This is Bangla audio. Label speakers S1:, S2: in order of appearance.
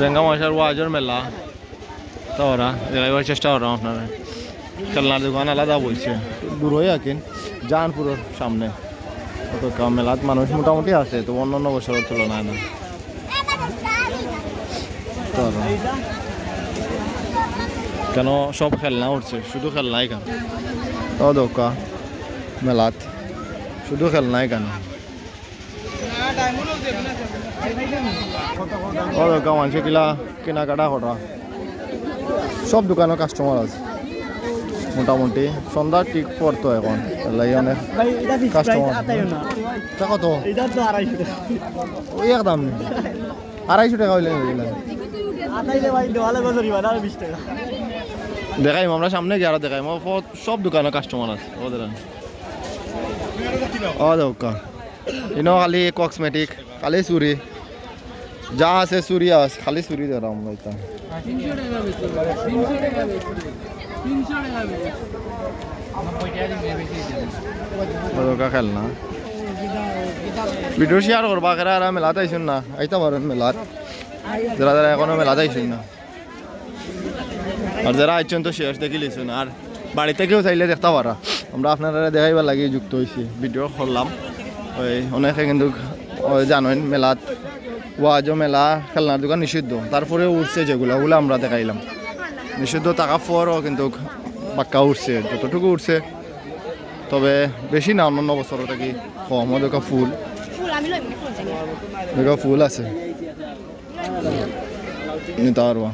S1: গঙ্গা মাসার ওয়াজের মেলা তো ওরা দেখাইবার চেষ্টা করা আপনারা খেলনার দোকান আলাদা বলছে দূর হয়ে আঁকেন জাহানপুরের সামনে অত মেলাত মানুষ মোটামুটি আছে তো অন্য বছরের তুলনায় না কেন সব খেলনা উঠছে শুধু খেলনাই কেন ও দোকা মেলাত শুধু খেলনাই কেন ও দোকা মানুষ কিলা কেনাকাটা করা সব দোকানে কাস্টমার আছে মোটামুটি সন্ধ্যা ঠিক পড়তো এখন অনেক কাস্টমার কত ওই একদম 250 টাকা হইলে দেখাইম আমরা সামনে গিয়ে আরো দেখাইম সব দোকানে কাস্টমার আছে ওদের ও দোকা ইনো খালি কসমেটিক খালি চুরি যা আছে চুরি আছে খালি চুরি দেরাম ভাইতা খেলনা ভিডিও শেয়ার করবা আর মেলাতে আইসুন না আইতে পারেন মেলাত যারা যারা এখনো মেলাতে আইসুন না আর যারা আইছেন তো শেষ দেখি লিছুন আর বাড়িতে কেউ চাইলে দেখতে পারা আমরা আপনারা দেখাইবার লাগে যুক্ত হয়েছি ভিডিও করলাম ওই অনেকে কিন্তু জানেন মেলাত ওয়াজও মেলা খেলনার দোকান নিষিদ্ধ তারপরে উঠছে যেগুলো ওগুলো আমরা দেখাইলাম নিষিদ্ধ টাকা পরও কিন্তু বাক্কা উঠছে যতটুকু উঠছে তবে বেশি না অন্য বছর থাকি কম দেখা ফুল দেখা ফুল আছে নিতে পারবা